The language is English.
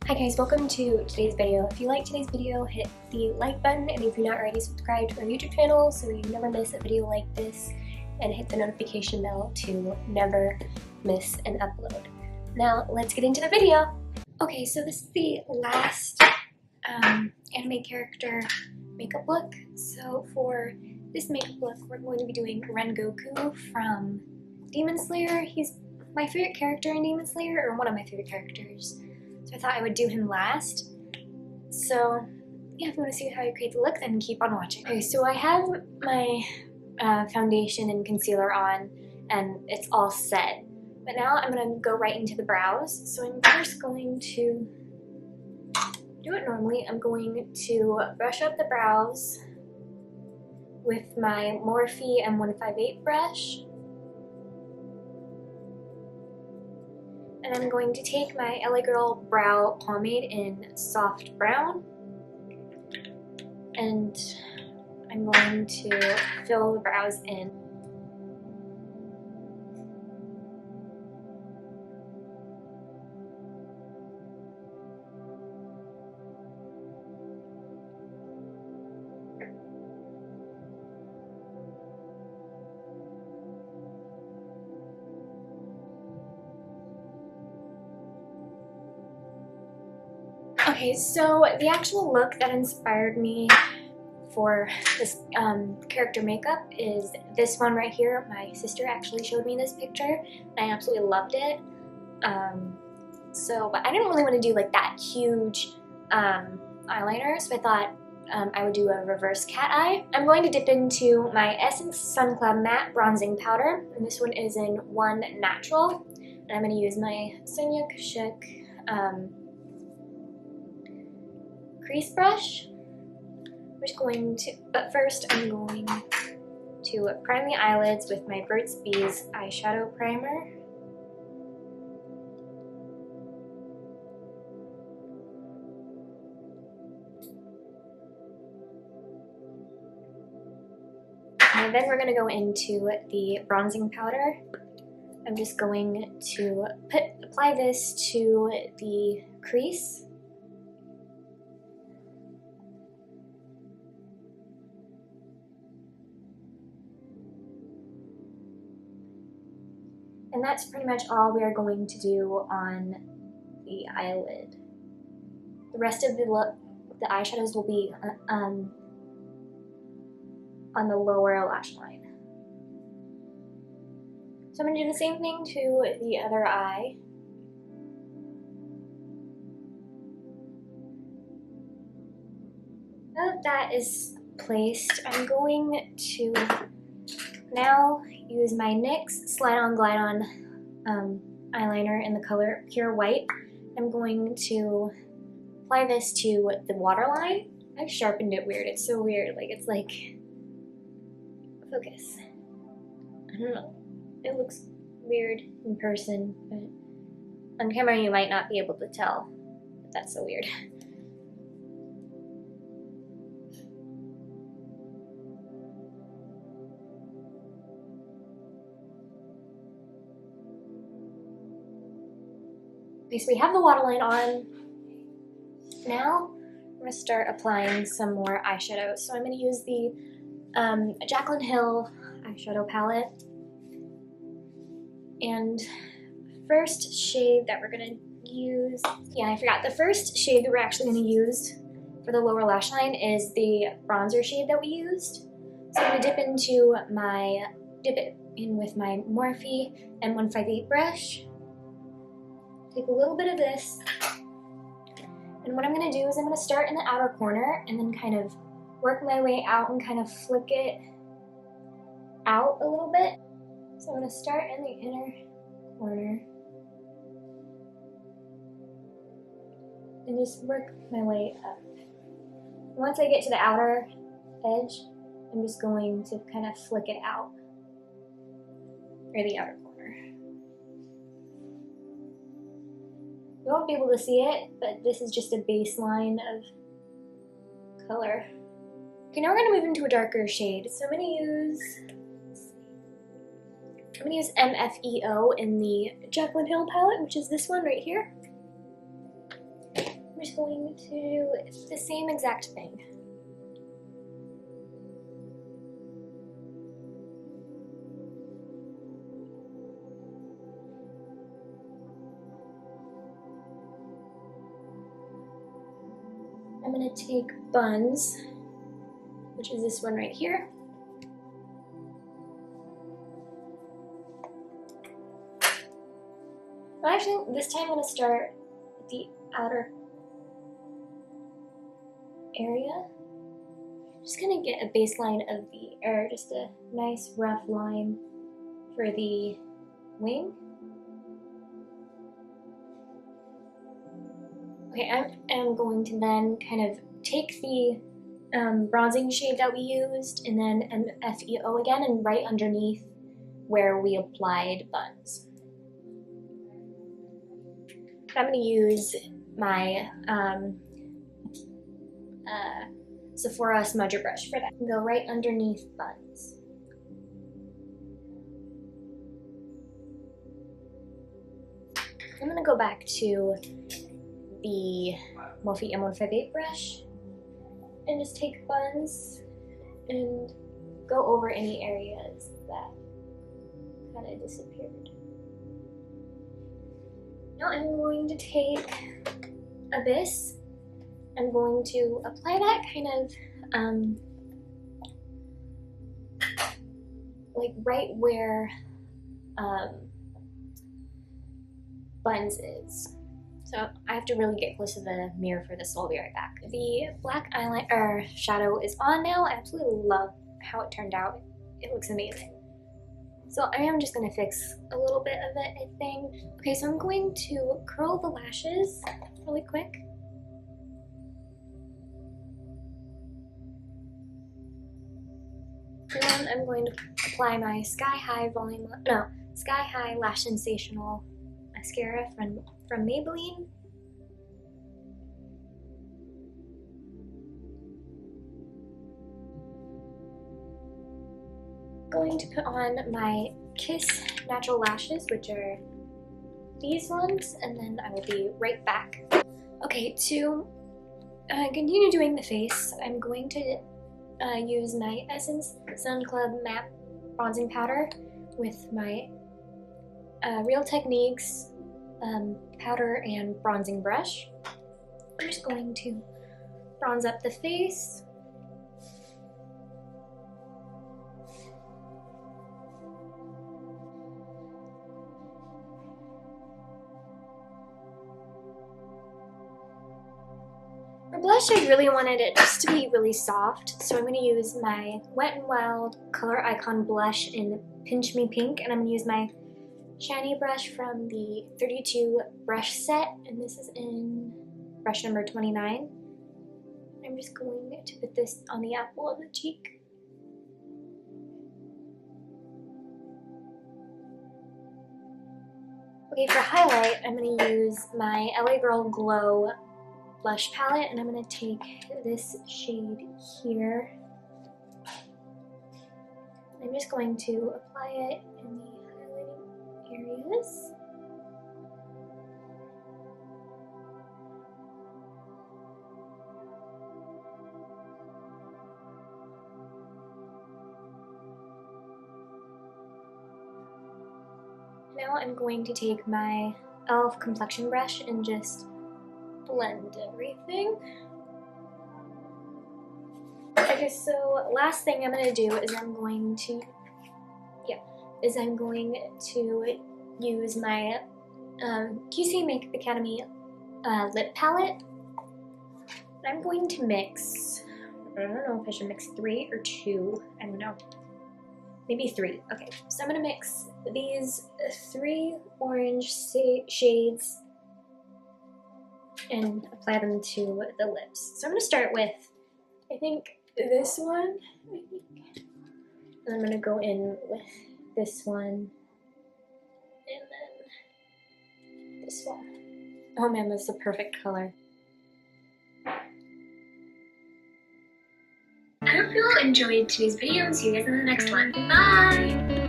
Hi guys, welcome to today's video. If you like today's video, hit the like button, and if you're not already subscribed to our YouTube channel so you never miss a video like this, and hit the notification bell to never miss an upload. Now let's get into the video. Okay, so this is the last anime character makeup look. So for this makeup look, we're going to be doing Rengoku from Demon Slayer. He's my favorite character in Demon Slayer, or one of my favorite characters. So I thought I would do him last. So yeah, if you want to see how I create the look, then keep on watching. Okay, so I have my foundation and concealer on, and it's all set. But now I'm going to go right into the brows. So I'm first going to do it normally. I'm going to brush up the brows with my Morphe M158 brush. And I'm going to take my LA Girl Brow Pomade in Soft Brown, and I'm going to fill the brows in. Okay, so the actual look that inspired me for this character makeup is this one right here. My sister actually showed me this picture, and I absolutely loved it. But I didn't really want to do like that huge eyeliner, so I thought I would do a reverse cat eye. I'm going to dip into my Essence Sun Cloud Matte Bronzing Powder, and this one is in 1 Natural. And I'm going to use my Sonia Kashuk crease brush. But first I'm going to prime the eyelids with my Burt's Bees eyeshadow primer. And then we're going to go into the bronzing powder. I'm just going to apply this to the crease. And that's pretty much all we are going to do on the eyelid. The rest of the eyeshadows will be on the lower lash line. So I'm going to do the same thing to the other eye. Now that that is placed, I'm going to now use my NYX Slide On Glide On eyeliner in the color Pure White. I'm going to apply this to the waterline. I've sharpened it weird. It's so weird. It's like, focus. I don't know. It looks weird in person, but on camera you might not be able to tell. But that's so weird. Okay, so we have the waterline on. Now I'm going to start applying some more eyeshadow. So I'm going to use the Jaclyn Hill eyeshadow palette. And first shade that we're going to use, yeah, I forgot. The first shade that we're actually going to use for the lower lash line is the bronzer shade that we used. So I'm going to dip it in with my Morphe M158 brush. Take a little bit of this, and what I'm going to do is I'm going to start in the outer corner and then kind of work my way out and kind of flick it out a little bit. So I'm going to start in the inner corner and just work my way up. Once I get to the outer edge, I'm just going to kind of flick it out, or the outer corner. You won't be able to see it, but this is just a baseline of color. Okay, now we're going to move into a darker shade. So I'm going to use MFEO in the Jaclyn Hill palette, which is this one right here. just going to do the same exact thing. I'm going to take buns, which is this one right here. Well, actually, this time I'm going to start with the outer area. Just going to get a baseline of the air, just a nice rough line for the wing. Okay, I'm going to then kind of take the bronzing shade that we used and then MFEO again and right underneath where we applied buns. I'm going to use my Sephora smudger brush for that. Go right underneath buns. I'm going to go back to the Morphe M158 brush and just take buns and go over any areas that kind of disappeared. Now I'm going to take Abyss. I'm going to apply that kind of like right where buns is. So I have to really get close to the mirror for this, so I'll be right back. The black eyeliner shadow is on now. I absolutely love how it turned out. It looks amazing. So I am just going to fix a little bit of it, I think. Okay, so I'm going to curl the lashes really quick. And then I'm going to apply my Sky High Lash Sensational mascara from Maybelline. Going to put on my Kiss Natural Lashes, which are these ones, and then I will be right back. Okay, to continue doing the face, I'm going to use my Essence Sun Club Matte Bronzing Powder with my Real Techniques powder and bronzing brush. I'm just going to bronze up the face. For blush, I really wanted it just to be really soft, so I'm going to use my Wet n Wild Color Icon blush in Pinch Me Pink, and I'm going to use my shiny brush from the 32 brush set, and this is in brush number 29. I'm just going to put this on the apple of the cheek. Okay, for highlight, I'm going to use my LA Girl Glow blush palette, and I'm going to take this shade here. I'm just going to apply it in the highlighting areas. Now I'm going to take my e.l.f. complexion brush and just blend everything. Okay, so last thing I'm going to do is I'm going to use my QC Makeup Academy lip palette. I'm going to mix, I don't know if I should mix 3 or 2, I don't know, maybe 3. Okay, so I'm going to mix these 3 orange shades and apply them to the lips. So I'm going to start with, I think, this one, and I'm going to go in with this one, and then this one. Oh man, that's the perfect color. I hope you all enjoyed today's video and see you guys in the next one. Bye!